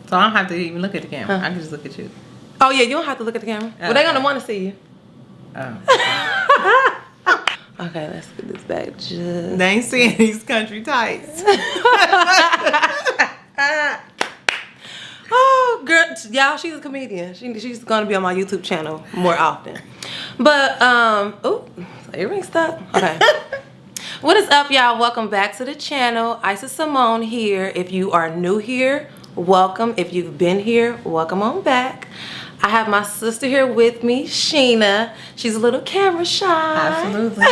So I don't have to even look at the camera. I can just look at you. Oh, yeah, you don't have to look at the camera. Well, they're going to want to see you. Oh. Okay, let's get this back. Just... They ain't seeing these country tights. Oh, girl, y'all, she's a comedian. She's going to be on my YouTube channel more often. But, oh, earring stuck. Okay. What is up, y'all? Welcome back to the channel. Isis Simone here. If you are new here, welcome. If you've been here, welcome on back. I have my sister here with me, Sheena. She's a little camera shy. Absolutely.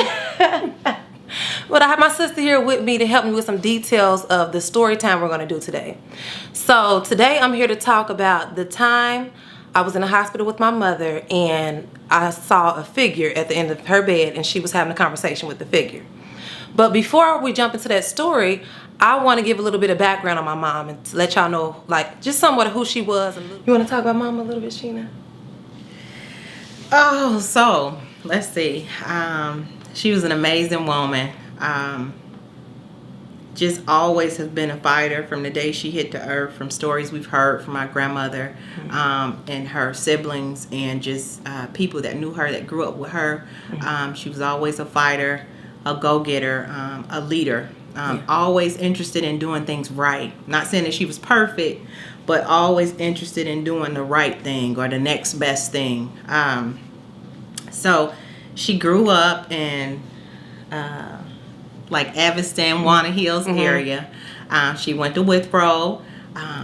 But I have my sister here with me to help me with some details of the story time we're going to do today. So today I'm here to talk about the time I was in the hospital with my mother and I saw a figure at the end of her bed and she was having a conversation with the figure. But before we jump into that story, I want to give a little bit of background on my mom and to let y'all know, like, just somewhat of who she was. You want to talk about mom a little bit, Sheena? Oh, so let's see. She was an amazing woman. Just always has been a fighter from the day she hit the earth, from stories we've heard from my grandmother and her siblings and just people that knew her, that grew up with her. She was always a fighter, a go-getter, a leader. Always interested in doing things right. Not saying that she was perfect, but always interested in doing the right thing or the next best thing. So she grew up in like Evanston, Walnut Hills area. She went to Withrow.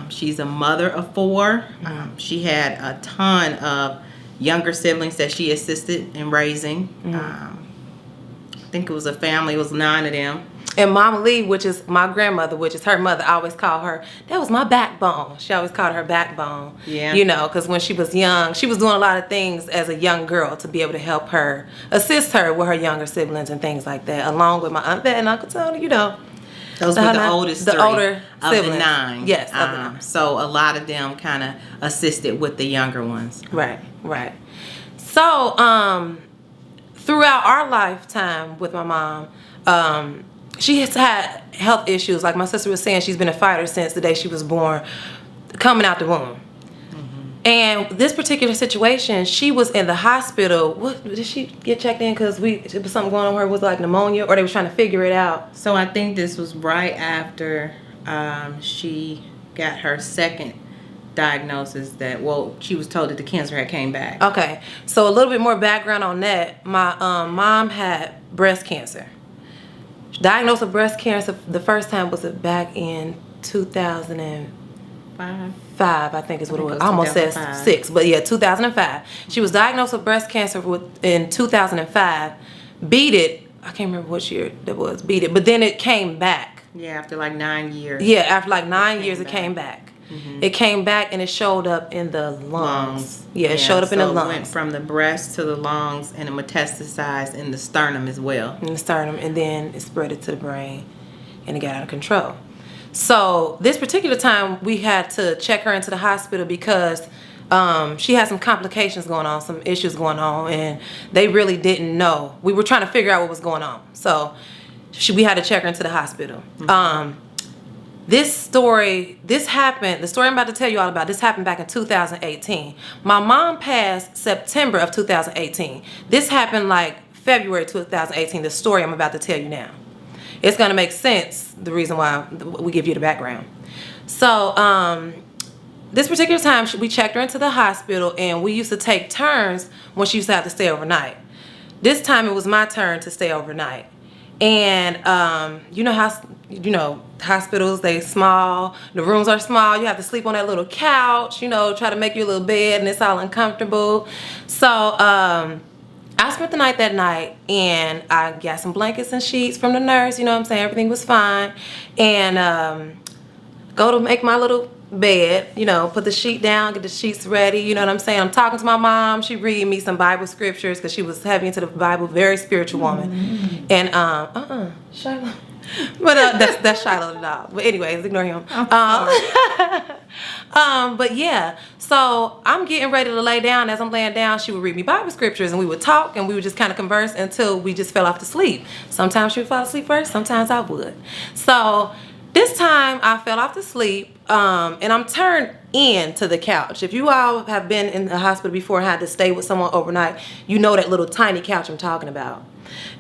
She's a mother of 4. She had a ton of younger siblings that she assisted in raising. I think it was a family, it was 9 of them. And Mama Lee, which is my grandmother, which is her mother, I always call her, that was my backbone. She always called her backbone. Yeah. You know, because when she was young, she was doing a lot of things as a young girl to be able to help her, assist her with her younger siblings and things like that, along with my Aunt Bet and Uncle Tony, you know. Those were the oldest the three older of siblings. the 9. Yes, of the 9. So a lot of them kind of assisted with the younger ones. Right, right. So, throughout our lifetime with my mom, she has had health issues. Like my sister was saying, she's been a fighter since the day she was born, coming out the womb. And this particular situation, she was in the hospital. What did she get checked in? Because it was something going on with her. Was like pneumonia, or they were trying to figure it out. So I think this was right after she got her second diagnosis that, well, she was told that the cancer had came back. Okay, so a little bit more background on that. My mom had breast cancer. Diagnosed with breast cancer the first time was back in 2005, I think is what it was. I almost said 6, but yeah, 2005. She was diagnosed with breast cancer in 2005. Beat it. I can't remember what year that was. Beat it, but then it came back. Yeah, after like 9 years. Yeah, after like 9 years, it came back. It came back and it showed up in the lungs. Yeah, it showed up in the lungs. It went from the breast to the lungs and it metastasized in the sternum as well. In the sternum, and then it spread it to the brain and it got out of control. So this particular time we had to check her into the hospital because she had some complications going on, some issues going on, and they really didn't know. We were trying to figure out what was going on. So we had to check her into the hospital. The story I'm about to tell you all about, this happened back in 2018. My mom passed September of 2018. This happened like February 2018, the story I'm about to tell you now. It's going to make sense, the reason why we give you the background. So, this particular time, we checked her into the hospital, and we used to take turns when she used to have to stay overnight. This time, it was my turn to stay overnight. And you know how hospitals, they small, the rooms are small, you have to sleep on that little couch, you know, try to make you a little bed and it's all uncomfortable. So I spent the night that night and I got some blankets and sheets from the nurse, you know what I'm saying, everything was fine. And go to make my little bed, you know, put the sheet down, get the sheets ready, you know what I'm saying. I'm talking to my mom, she reading me some Bible scriptures because she was heavy into the Bible, very spiritual woman. And Shiloh, but that's Shiloh the dog. But anyways, ignore him. But yeah, so I'm getting ready to lay down. As I'm laying down, she would read me Bible scriptures and we would talk and we would just kind of converse until we just fell off to sleep. Sometimes she would fall asleep first, sometimes I would. So this time I fell off to sleep. and I'm turned in to the couch. If you all have been in the hospital before and had to stay with someone overnight, you know that little tiny couch I'm talking about.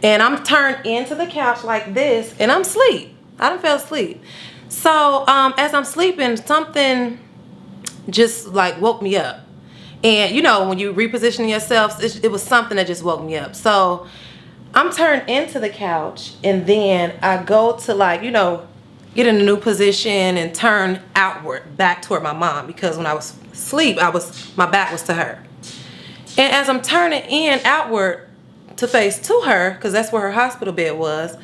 And I'm turned into the couch like this, and I'm asleep. I done fell asleep. So as I'm sleeping, something just like woke me up. And you know, when you reposition yourself, it was something that just woke me up. So I'm turned into the couch, and then I go to, like, you know, get in a new position and turn outward back toward my mom, because when I was asleep, my back was to her. And as I'm turning in outward to face to her, because that's where her hospital bed was,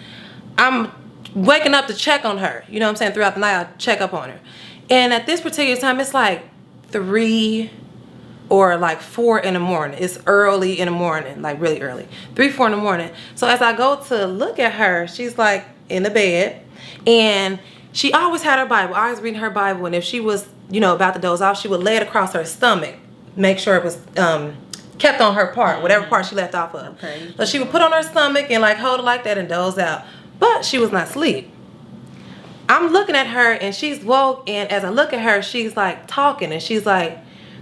I'm waking up to check on her. You know what I'm saying? Throughout the night, I check up on her. And at this particular time, it's like 3 or like 4 in the morning. It's early in the morning, like really early. 3, 4 in the morning. So as I go to look at her, she's like in the bed, and she always had her Bible, always reading her Bible. And if she was, you know, about to doze off, she would lay it across her stomach, make sure it was kept on her part, whatever part she left off of. Okay. So she would put on her stomach and like hold it like that and doze out. But she was not asleep. I'm looking at her, and she's woke, and as I look at her, she's like talking, and she's like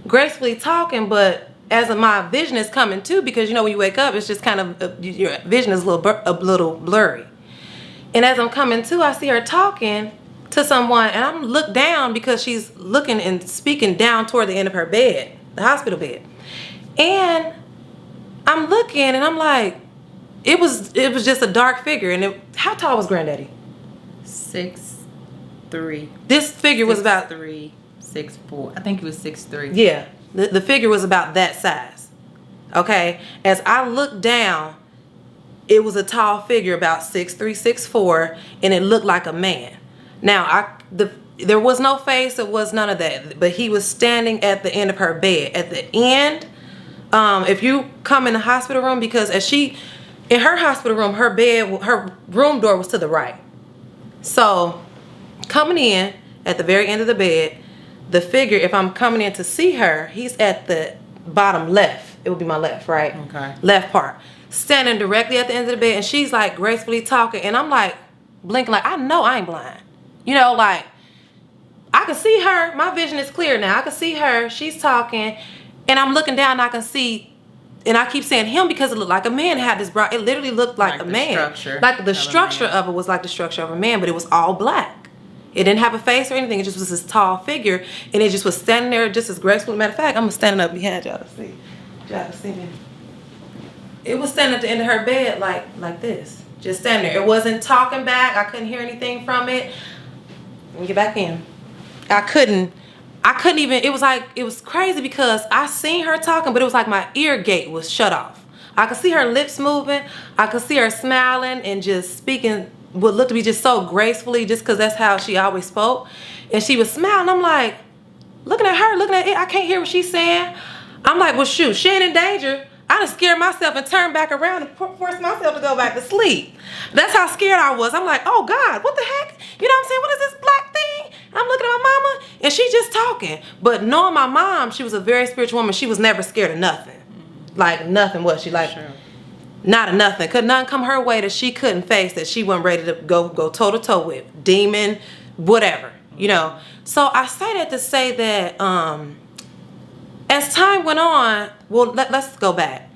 gracefully talking, but as my vision is coming too, because you know when you wake up, it's just kind of your vision is a little blurry. And as I'm coming to, I see her talking to someone, and I'm look down because she's looking and speaking down toward the end of her bed, the hospital bed. And I'm looking, and I'm like, it was just a dark figure. And how tall was Granddaddy? 6'3". This figure was about 3, 6'4". I think he was 6'3". Yeah, the figure was about that size. Okay, as I looked down, it was a tall figure, about 6'3", 6'4", and it looked like a man. Now, there was no face, it was none of that, but he was standing at the end of her bed. At the end, if you come in the hospital room, because in her hospital room, her room door was to the right. So, coming in at the very end of the bed, the figure, if I'm coming in to see her, he's at the bottom left. It would be my left, right? Okay. Left part. Standing directly at the end of the bed, and she's like gracefully talking, and I'm like blinking, like, I know I ain't blind. You know, like, I can see her. My vision is clear now. I can see her. She's talking, and I'm looking down, and I can see, and I keep saying him because it looked like a man. It had this brown, it literally looked like a man. Like the structure of it was like the structure of a man, but it was all black. It didn't have a face or anything. It just was this tall figure, and it just was standing there just as gracefully. Matter of fact, I'm standing up behind y'all to see. Y'all can see me. It was standing at the end of her bed like this. Just standing there. It wasn't talking back. I couldn't hear anything from it. Let me get back in. I couldn't even, it was crazy because I seen her talking, but it was like my ear gate was shut off. I could see her lips moving. I could see her smiling and just speaking what looked to be just so gracefully, just because that's how she always spoke. And she was smiling. I'm like, looking at her, looking at it. I can't hear what she's saying. I'm like, well, shoot, she ain't in danger. I done scared myself and turned back around and forced myself to go back to sleep. That's how scared I was. I'm like, oh God, what the heck? You know what I'm saying? What is this black thing? I'm looking at my mama, and she just talking. But knowing my mom, she was a very spiritual woman. She was never scared of nothing. Like nothing was she? Like sure. Not a nothing. Could nothing come her way that she couldn't face, that she wasn't ready to go toe to toe with. Demon, whatever, you know. So I say that to say that as time went on, well, let's go back.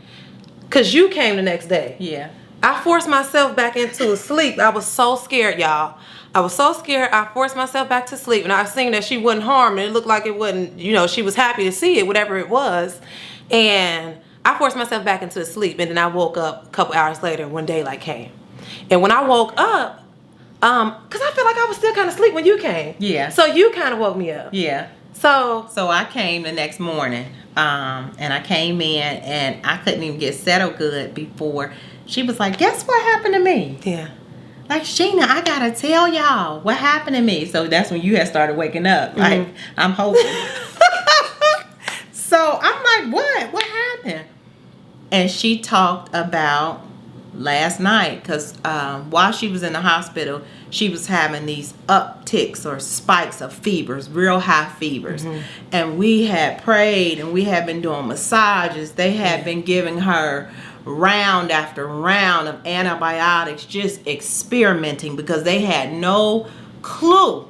Because you came the next day. Yeah. I forced myself back into sleep. I was so scared, y'all. I was so scared. I forced myself back to sleep. And I was thinking that she wasn't harmed. And it looked like it wasn't, you know, she was happy to see it, whatever it was. And I forced myself back into sleep. And then I woke up a couple hours later when daylight came. And when I woke up, because I felt like I was still kind of asleep when you came. Yeah. So you kind of woke me up. Yeah. So I came the next morning, and I came in, and I couldn't even get settled good before she was like, guess what happened to me? Yeah. Like, Sheena, I gotta tell y'all what happened to me. So that's when you had started waking up. Like, I'm hoping. So I'm like, what happened? And she talked about last night, because while she was in the hospital, she was having these upticks or spikes of fevers, real high fevers. And we had prayed, and we had been doing massages. They had been giving her round after round of antibiotics, just experimenting, because they had no clue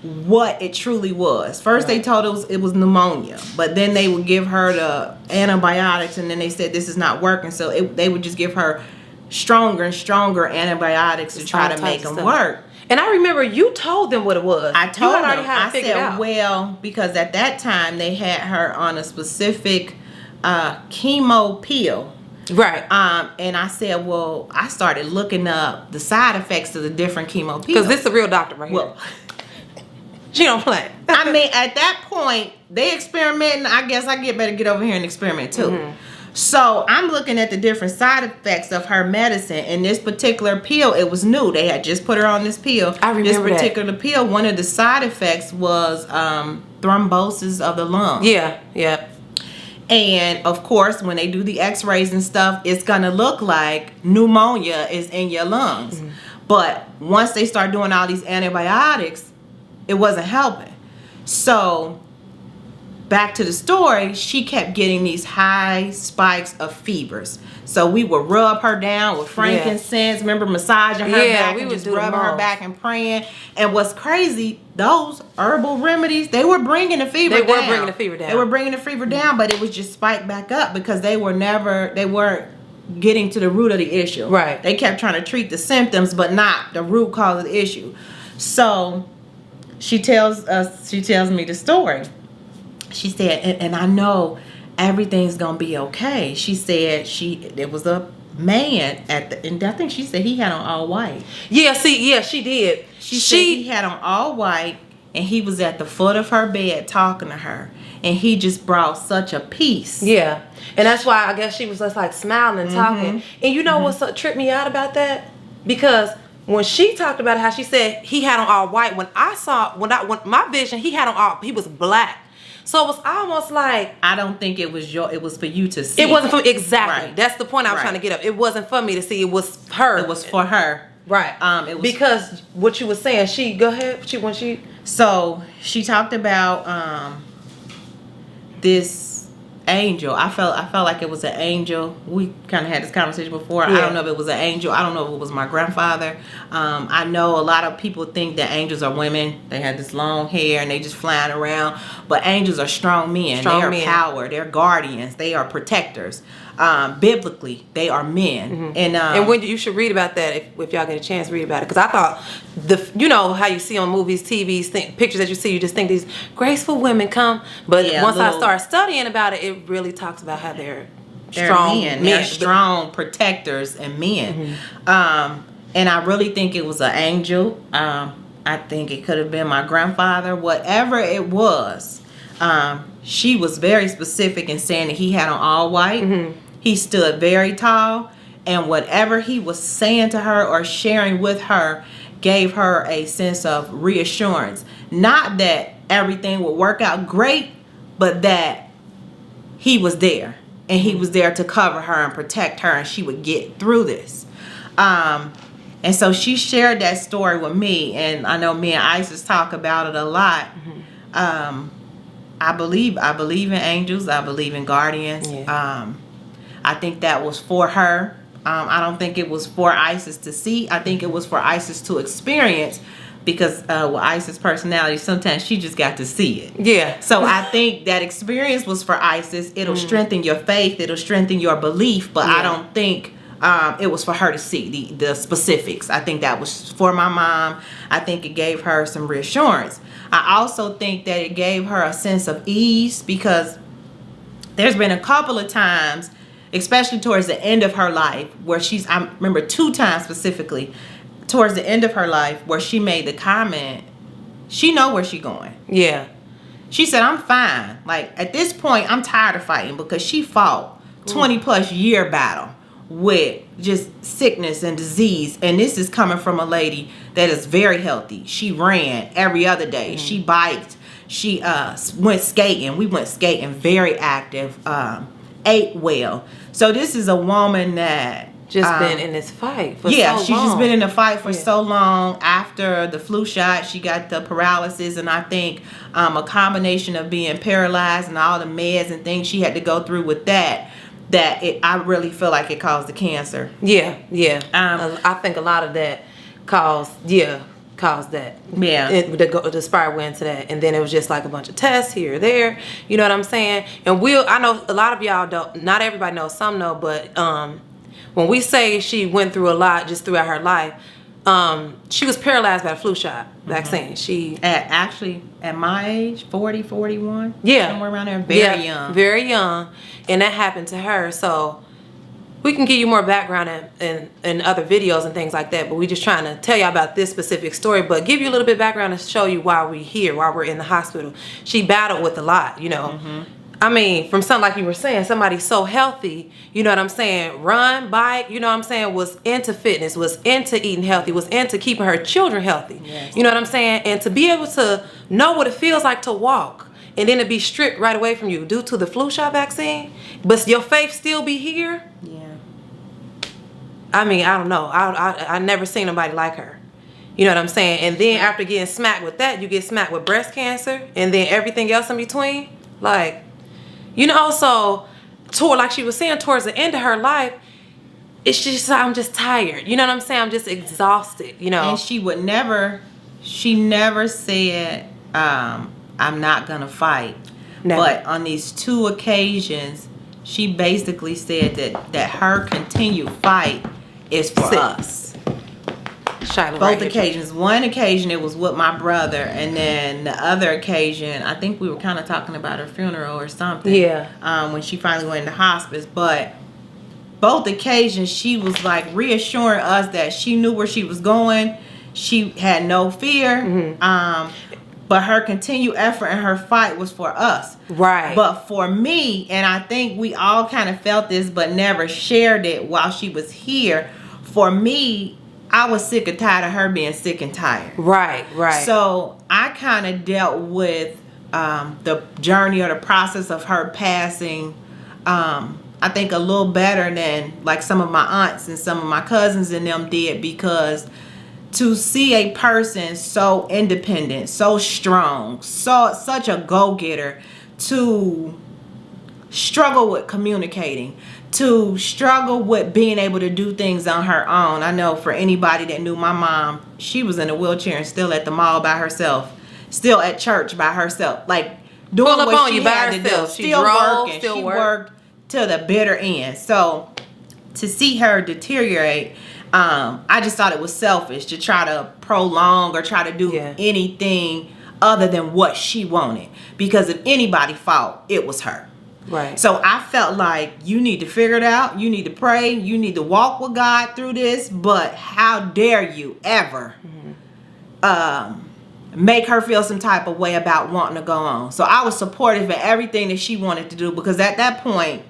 what it truly was. First, they told it was pneumonia, but then they would give her the antibiotics, and then they said this is not working. So they would just give her stronger and stronger antibiotics to try to make them work. And I remember you told them what it was. I told them. I said, well, because at that time they had her on a specific chemo pill. Right. And I said, well, I started looking up the side effects of the different chemo pills. Because this is a real doctor right here. She don't play. I mean, at that point, they experimenting. I guess I better get over here and experiment too. Mm-hmm. So I'm looking at the different side effects of her medicine. And this particular pill, it was new. They had just put her on this pill. I remember this particular pill. One of the side effects was thrombosis of the lung. Yeah, yeah. And of course, when they do the X-rays and stuff, it's gonna look like pneumonia is in your lungs. Mm-hmm. But once they start doing all these antibiotics, it wasn't helping. So back to the story, she kept getting these high spikes of fevers. So we would rub her down with frankincense, remember massaging her back and just rubbing her back and praying. And what's crazy, those herbal remedies, they were bringing the fever down. They were bringing the fever down, but it was just spiked back up because they weren't getting to the root of the issue. Right. They kept trying to treat the symptoms, but not the root cause of the issue. So she tells me the story. She said, and I know everything's gonna be okay. She said there was a man and I think she said he had on all white. Yeah, she did. She said he had on all white and he was at the foot of her bed talking to her, and he just brought such a peace. Yeah, and that's why I guess she was just like smiling and talking. And you know what tripped me out about that? Because when she talked about how she said he had on all white, when my vision, he was black. So it was almost like, I don't think it was for you to see. It wasn't for exactly. Right. That's the point I was trying to get up. It wasn't for me to see. It was her. It was for her. Right. It was because what you were saying. So she talked about this angel. I felt like it was an angel. We kind of had this conversation before. Yeah. I don't know if it was an angel. I don't know if it was my grandfather. I know a lot of people think that angels are women. They have this long hair and they just flying around. But angels are strong men. They are power. They're guardians. They are protectors. Biblically, they are men. Mm-hmm. And when you should read about that if y'all get a chance, read about it. Because I thought how you see on movies, TVs, pictures that you see, you just think these graceful women come. But once I start studying about it, it really talks about how they're strong men. They're strong protectors and men. Mm-hmm. And I really think it was an angel. I think it could have been my grandfather. Whatever it was, she was very specific in saying that he had on all white. Mm-hmm. He stood very tall, and whatever he was saying to her or sharing with her gave her a sense of reassurance. Not that everything would work out great, but that he was there, and he was there to cover her and protect her, and she would get through this. And so she shared that story with me, and I know me and Isis talk about it a lot. Mm-hmm. I believe in angels. I believe in guardians. Yeah. I think that was for her. I don't think it was for Isis to see. I think it was for Isis to experience, because with Isis' personality, sometimes she just got to see it. Yeah. So I think that experience was for Isis. It'll strengthen your faith. It'll strengthen your belief. But I don't think it was for her to see the specifics. I think that was for my mom. I think it gave her some reassurance. I also think that it gave her a sense of ease, because there's been a couple of times, especially towards the end of her life, where I remember 2 times specifically, towards the end of her life, where she made the comment, she know where she going. Yeah. She said, I'm fine. Like, at this point, I'm tired of fighting, because she fought 20 plus year battle with just sickness and disease, and this is coming from a lady that is very healthy. She ran every other day. She biked. She went skating. We went skating, very active, ate well. So this is a woman that just been in this fight for so long. She's just been in the fight for so long. After the flu shot, she got the paralysis, and I think a combination of being paralyzed and all the meds and things she had to go through with that I really feel like it caused the cancer. Yeah. I think a lot of that caused, caused that. Yeah. The spiral went into that, and then it was just like a bunch of tests here or there. You know what I'm saying? And I know a lot of y'all don't. Not everybody knows. Some know, but when we say she went through a lot just throughout her life, she was paralyzed by the flu shot vaccine. She at my age, 40, 41. Yeah. Somewhere around there. Very young. Very young. And that happened to her. So we can give you more background in other videos and things like that, but we just trying to tell you about this specific story, but give you a little bit of background to show you why we're here, why we're in the hospital. She battled with a lot, you know. I mean, from something like you were saying, somebody so healthy, you know what I'm saying, run, bike, you know what I'm saying, was into fitness, was into eating healthy, was into keeping her children healthy. Yes. You know what I'm saying? And to be able to know what it feels like to walk and then to be stripped right away from you due to the flu shot vaccine, but your faith still be here. Yeah. I mean, I don't know. I never seen nobody like her. You know what I'm saying? And then after getting smacked with that, you get smacked with breast cancer and then everything else in between. Like, you know, so like she was saying, towards the end of her life, it's just, I'm just tired. You know what I'm saying? I'm just exhausted, you know. And she never said, I'm not going to fight. Never. But on these two occasions, she basically said that her continued fight is for us. Shiloh, Both occasions. One occasion it was with my brother, and then the other occasion, I think we were kind of talking about her funeral or something. Yeah. When she finally went into hospice. But both occasions she was like reassuring us that she knew where she was going. She had no fear. But her continued effort and her fight was for us. Right. But for me, and I think we all kind of felt this but never shared it while she was here, for me, I was sick and tired of her being sick and tired. Right. So I kind of dealt with the journey or the process of her passing, I think a little better than like some of my aunts and some of my cousins and them did, because to see a person so independent, so strong, such a go-getter, to struggle with communicating, to struggle with being able to do things on her own. I know for anybody that knew my mom, she was in a wheelchair and still at the mall by herself, still at church by herself, like doing what she had to do, still working. She worked to the bitter end. So to see her deteriorate, I just thought it was selfish to try to prolong or try to do anything other than what she wanted, because if anybody fought, it was her. Right. So I felt like you need to figure it out. You need to pray. You need to walk with God through this. But how dare you ever make her feel some type of way about wanting to go on? So I was supportive of everything that she wanted to do, because at that point,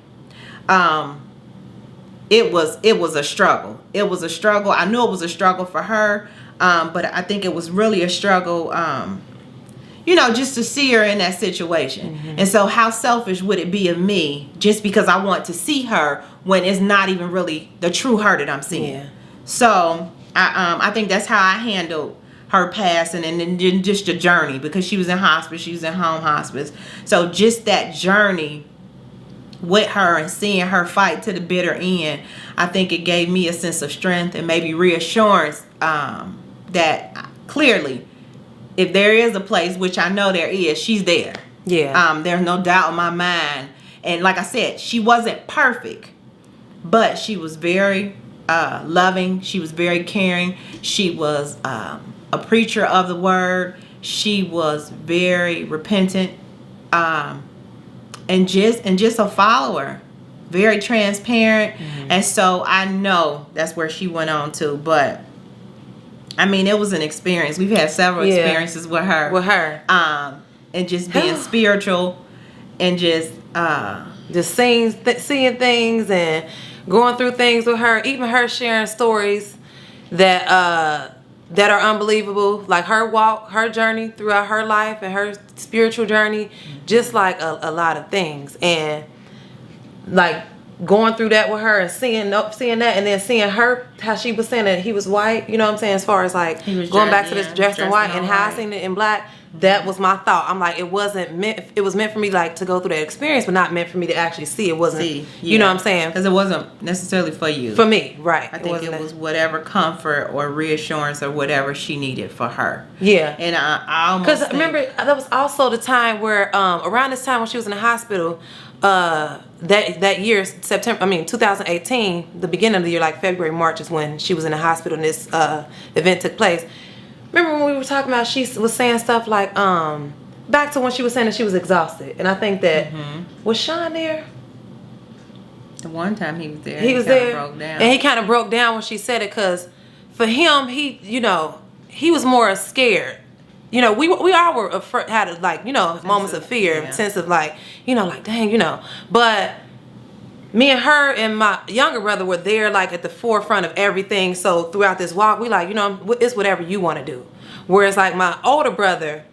it was a struggle. It was a struggle. I knew it was a struggle for her, but I think it was really a struggle, just to see her in that situation. And so how selfish would it be of me just because I want to see her when it's not even really the true her that I'm seeing? Yeah. So I think that's how I handled her passing, and then just the journey, because she was in hospice, she was in home hospice. So just that journey with her and seeing her fight to the bitter end, I think it gave me a sense of strength and maybe reassurance that clearly, if there is a place, which I know there is, she's there. Yeah. There's no doubt in my mind. And like I said, she wasn't perfect, but she was very loving. She was very caring. She was a preacher of the word. She was very repentant, and just a follower, very transparent. And so I know that's where she went on to. But I mean, it was an experience. We've had several experiences with her. And just being spiritual and just seeing things and going through things with her. Even her sharing stories that are unbelievable, like her walk, her journey throughout her life and her spiritual journey, just like a lot of things. And like going through that with her and seeing that, and then seeing her, how she was saying that he was white, you know what I'm saying, as far as like going back to this dressed in white, and how I seen it in black. That was my thought. I'm like, it was meant for me like to go through that experience, but not meant for me to actually see. It wasn't, you know what I'm saying? Because it wasn't necessarily for you. For me, right. I think it was whatever comfort or reassurance or whatever she needed for her. Yeah. And I almost because remember, that was also the time where around this time when she was in the hospital, that year, 2018, the beginning of the year, like February, March is when she was in the hospital and this event took place. Remember when we were talking about, she was saying stuff like, back to when she was saying that she was exhausted. And I think that, was Sean there? The one time he was there. He was there. Broke down. And he kind of broke down when she said it, because for him, he was more scared. We all were afraid, had like, moments of fear, sense of like, like, dang, But me and her and my younger brother were there like at the forefront of everything. So throughout this walk, we like, it's whatever you want to do. Whereas like my older brother,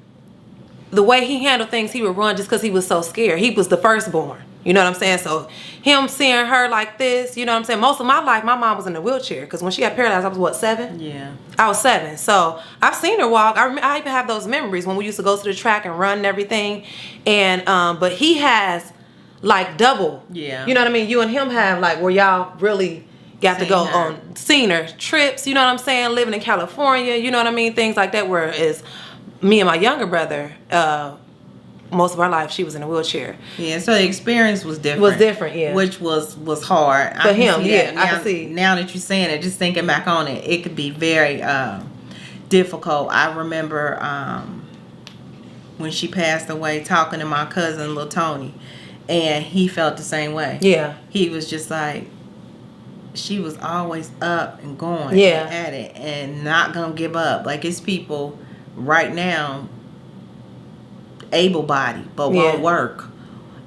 the way he handled things, he would run just because he was so scared. He was the firstborn. You know what I'm saying? So him seeing her like this, you know what I'm saying? Most of my life, my mom was in a wheelchair because when she got paralyzed, I was what, 7? Yeah. I was 7. So I've seen her walk. I even have those memories when we used to go to the track and run and everything. And but he has like double. Yeah. You know what I mean? You and him have like where y'all really got to go on senior trips. You know what I'm saying? Living in California. You know what I mean? Things like that. Whereas me and my younger brother, most of our life, she was in a wheelchair. Yeah, so the experience was different. Yeah. Which was hard. For him, yeah. Now, I can see. Now that you're saying it, just thinking back on it, it could be very difficult. I remember when she passed away, talking to my cousin, Lil Tony, and he felt the same way. Yeah. He was just like, she was always up and going at it and not going to give up. Like, it's people right now able-bodied but won't work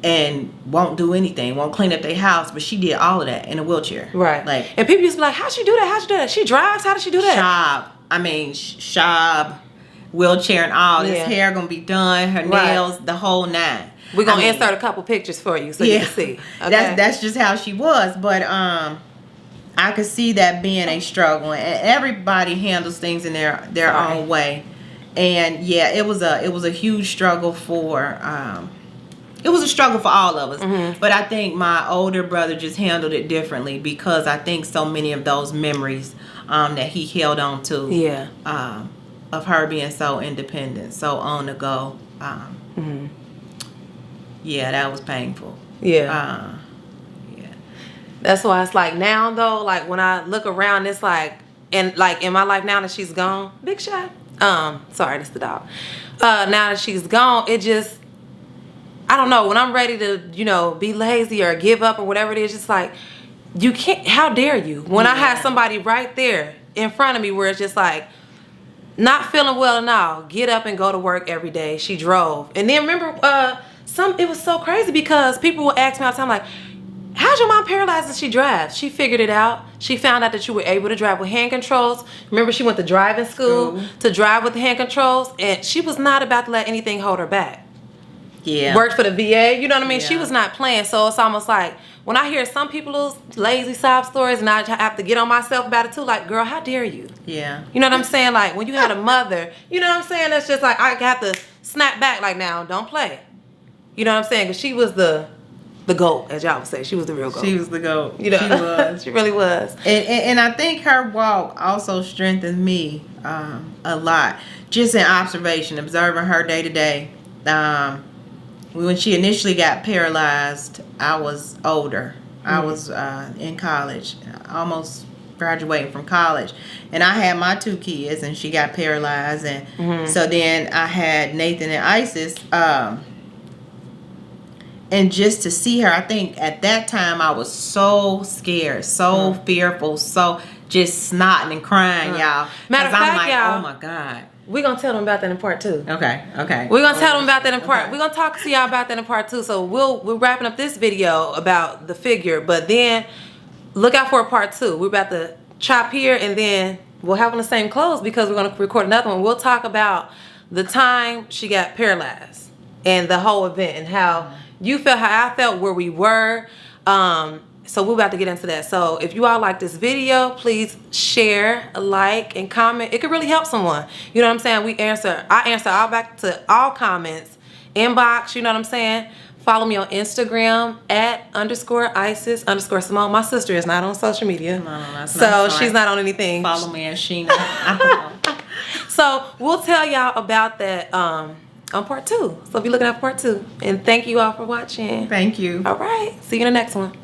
and won't do anything, won't clean up their house, but she did all of that in a wheelchair. Right. Like, and people used to be like, how'd she do that? She drives? How does she do that? Shab, wheelchair and all. This hair gonna be done, her nails, the whole 9. We're gonna insert a couple pictures for you so you can see. Okay? That's just how she was. But I could see that being a struggle, and everybody handles things in their own way. And it was a huge struggle for it was a struggle for all of us. But I think my older brother just handled it differently, because I think so many of those memories that he held on to of her being so independent, so on the go. That was painful. That's why it's like now though, like when I look around, it's like, and like in my life now that she's gone, big shot. Sorry, that's the dog. Now that she's gone, it just, I don't know, when I'm ready to, be lazy or give up or whatever it is, just like, you can't, how dare you? When I had somebody right there in front of me where it's just like, not feeling well and all, get up and go to work every day. She drove. And then remember, it was so crazy because people would ask me all the time, like, how's your mom paralyzed and she drives? She figured it out. She found out that you were able to drive with hand controls. Remember, she went to driving school to drive with the hand controls, and she was not about to let anything hold her back. Yeah. Worked for the VA, you know what I mean? Yeah. She was not playing. So it's almost like when I hear some people's lazy sob stories and I have to get on myself about it too, like, girl, how dare you? Yeah. You know what I'm saying? Like, when you had a mother, you know what I'm saying? That's just like, I have to snap back like, now, don't play. You know what I'm saying? Because she was the GOAT, as y'all would say. She was the real GOAT. She was the GOAT. You know, she was. She really was. And I think her walk also strengthened me a lot. Just in observation, observing her day to day. When she initially got paralyzed, I was older. I was in college, almost graduating from college. And I had my 2 kids, and she got paralyzed. And so then I had Nathan and Isis. And just to see her, I think at that time I was so scared, so fearful, so just snotting and crying, y'all. Matter of fact, y'all, oh my God. We're going to tell them about that in part 2. Okay. We're going to tell them about that in part. We're going to talk to y'all about that in part 2. So we're wrapping up this video about the figure, but then look out for a part 2. We're about to chop here, and then we'll have on the same clothes because we're going to record another one. We'll talk about the time she got paralyzed and the whole event and how you felt, how I felt, where we were. So we're about to get into that. So if you all like this video, please share, like, and comment. It could really help someone. You know what I'm saying? I answer all back to all comments. Inbox, you know what I'm saying? Follow me on Instagram @_Isis_Simone. My sister is not on social media. No, that's so not she's not on anything. Follow me as Sheena. I don't know. So we'll tell y'all about that on part 2. So be looking out for part 2. And thank you all for watching. Thank you. All right. See you in the next one.